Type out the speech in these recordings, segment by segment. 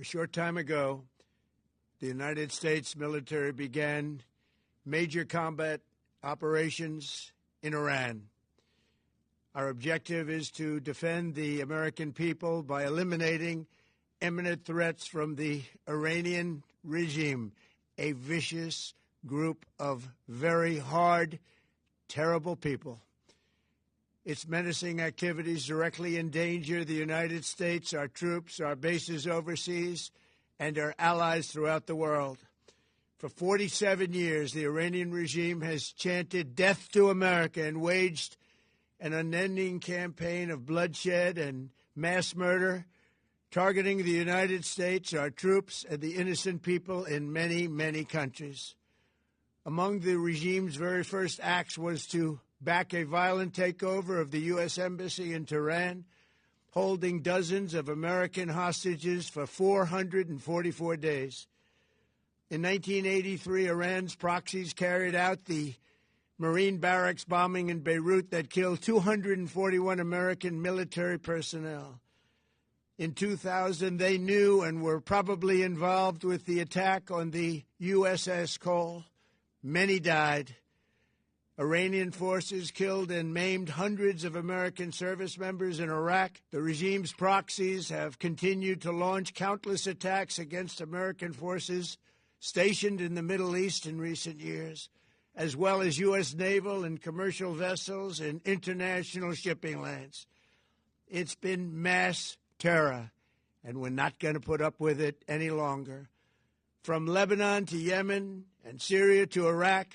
A short time ago, the United States military began major combat operations in Iran. Our objective is to defend the American people by eliminating imminent threats from the Iranian regime, a vicious group of very hard, terrible people. Its menacing activities directly endanger the United States, our troops, our bases overseas, and our allies throughout the world. For 47 years, the Iranian regime has chanted death to America and waged an unending campaign of bloodshed and mass murder, targeting the United States, our troops, and the innocent people in many, many countries. Among the regime's very first acts was to back a violent takeover of the U.S. Embassy in Tehran, holding dozens of American hostages for 444 days. In 1983, Iran's proxies carried out the Marine barracks bombing in Beirut that killed 241 American military personnel. In 2000, they knew and were probably involved with the attack on the USS Cole. Many died. Iranian forces killed and maimed hundreds of American service members in Iraq. The regime's proxies have continued to launch countless attacks against American forces stationed in the Middle East in recent years, as well as U.S. naval and commercial vessels and international shipping lanes. It's been mass terror, and we're not going to put up with it any longer. From Lebanon to Yemen and Syria to Iraq,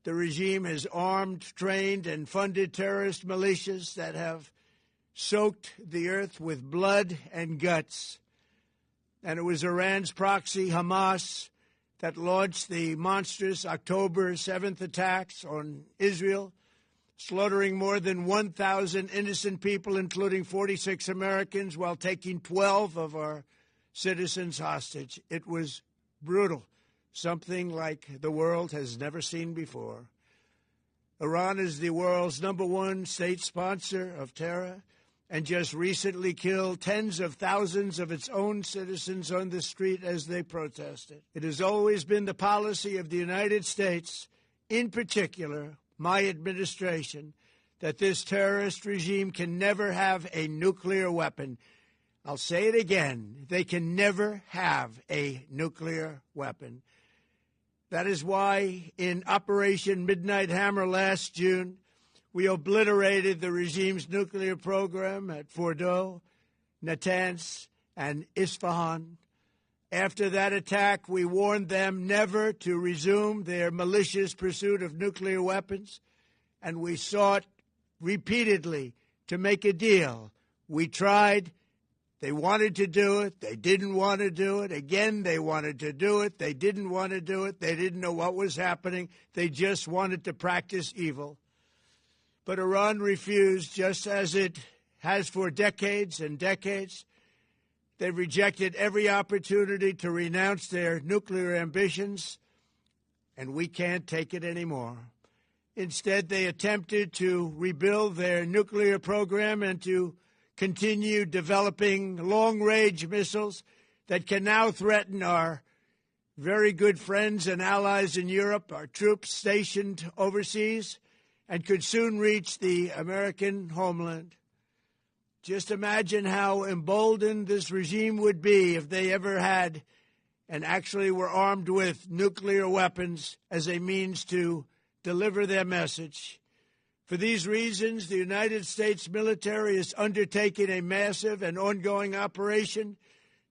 the regime has armed, trained, and funded terrorist militias that have soaked the earth with blood and guts. And it was Iran's proxy, Hamas, that launched the monstrous October 7th attacks on Israel, slaughtering more than 1,000 innocent people, including 46 Americans, while taking 12 of our citizens hostage. It was brutal, something like the world has never seen before. Iran is the world's #1 state sponsor of terror and just recently killed tens of thousands of its own citizens on the street as they protested. It has always been the policy of the United States, in particular my administration, that this terrorist regime can never have a nuclear weapon. I'll say it again. They can never have a nuclear weapon. That is why in Operation Midnight Hammer last June, we obliterated the regime's nuclear program at Fordow, Natanz, and Isfahan. After that attack, we warned them never to resume their malicious pursuit of nuclear weapons, and we sought repeatedly to make a deal. We tried. They wanted to do it. They didn't want to do it. Again, they wanted to do it. They didn't want to do it. They didn't know what was happening. They just wanted to practice evil. But Iran refused, just as it has for decades and decades. They've rejected every opportunity to renounce their nuclear ambitions, and we can't take it anymore. Instead, they attempted to rebuild their nuclear program and to continue developing long-range missiles that can now threaten our very good friends and allies in Europe, our troops stationed overseas, and could soon reach the American homeland. Just imagine how emboldened this regime would be if they ever had and actually were armed with nuclear weapons as a means to deliver their message. For these reasons, the United States military is undertaking a massive and ongoing operation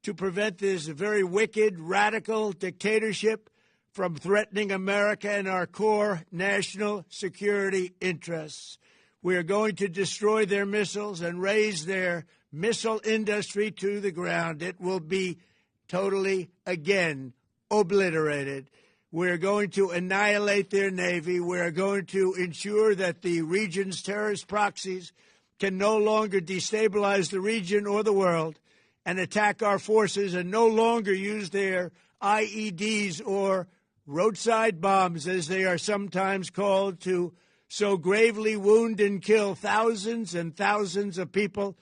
to prevent this very wicked, radical dictatorship from threatening America and our core national security interests. We are going to destroy their missiles and raise their missile industry to the ground. It will be totally, again, obliterated. We're going to annihilate their Navy. We're going to ensure that the region's terrorist proxies can no longer destabilize the region or the world and attack our forces and no longer use their IEDs or roadside bombs, as they are sometimes called, to so gravely wound and kill thousands and thousands of people,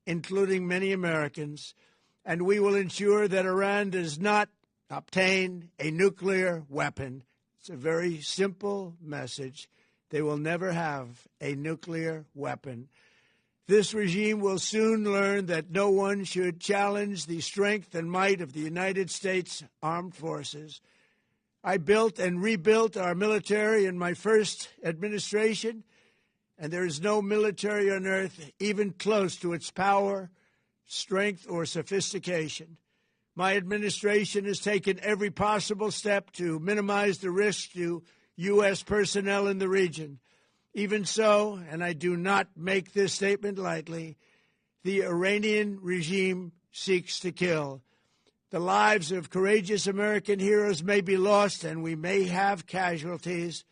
including many Americans. and we will ensure that Iran does not obtain a nuclear weapon. It's a very simple message. They will never have a nuclear weapon. This regime will soon learn that no one should challenge the strength and might of the United States Armed Forces. I built and rebuilt our military in my first administration, and there is no military on earth even close to its power, strength, or sophistication. My administration has taken every possible step to minimize the risk to U.S. personnel in the region. Even so, and I do not make this statement lightly, the Iranian regime seeks to kill. The lives of courageous American heroes may be lost, and we may have casualties.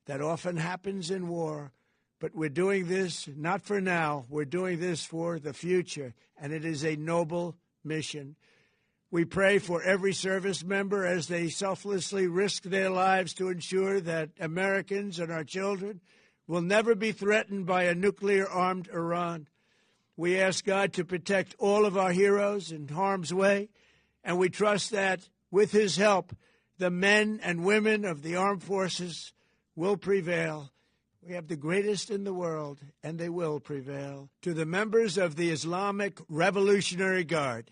That often happens in war. But we're doing this not for now. We're doing this for the future, and it is a noble mission. We pray for every service member as they selflessly risk their lives to ensure that Americans and our children will never be threatened by a nuclear-armed Iran. We ask God to protect all of our heroes in harm's way, and we trust that, with his help, the men and women of the armed forces will prevail. We have the greatest in the world, and they will prevail. To the members of the Islamic Revolutionary Guard,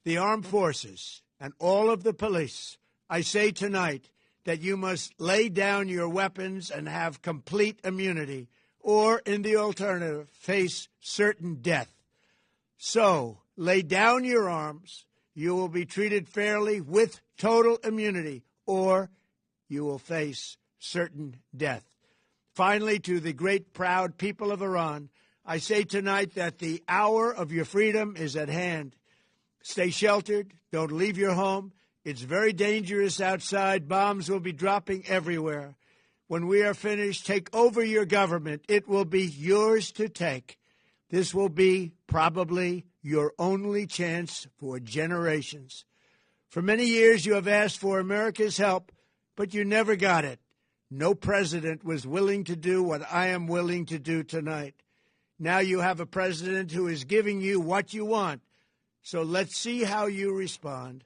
the armed forces, and all of the police, I say tonight that you must lay down your weapons and have complete immunity, or, in the alternative, face certain death. So, lay down your arms. You will be treated fairly with total immunity, or you will face certain death. Finally, to the great, proud people of Iran, I say tonight that the hour of your freedom is at hand. Stay sheltered. Don't leave your home. It's very dangerous outside. Bombs will be dropping everywhere. When we are finished, take over your government. It will be yours to take. This will be probably your only chance for generations. For many years, you have asked for America's help, but you never got it. No president was willing to do what I am willing to do tonight. Now you have a president who is giving you what you want. So let's see how you respond.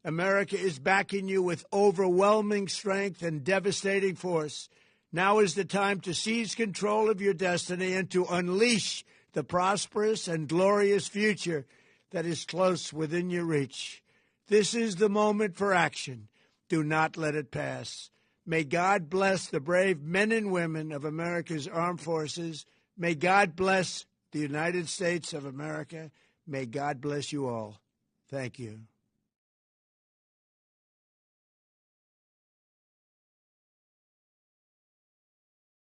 America is backing you with overwhelming strength and devastating force. Now is the time to seize control of your destiny and to unleash the prosperous and glorious future that is close within your reach. This is the moment for action. Do not let it pass. May God bless the brave men and women of America's armed forces. May God bless the United States of America. May God bless you all. Thank you.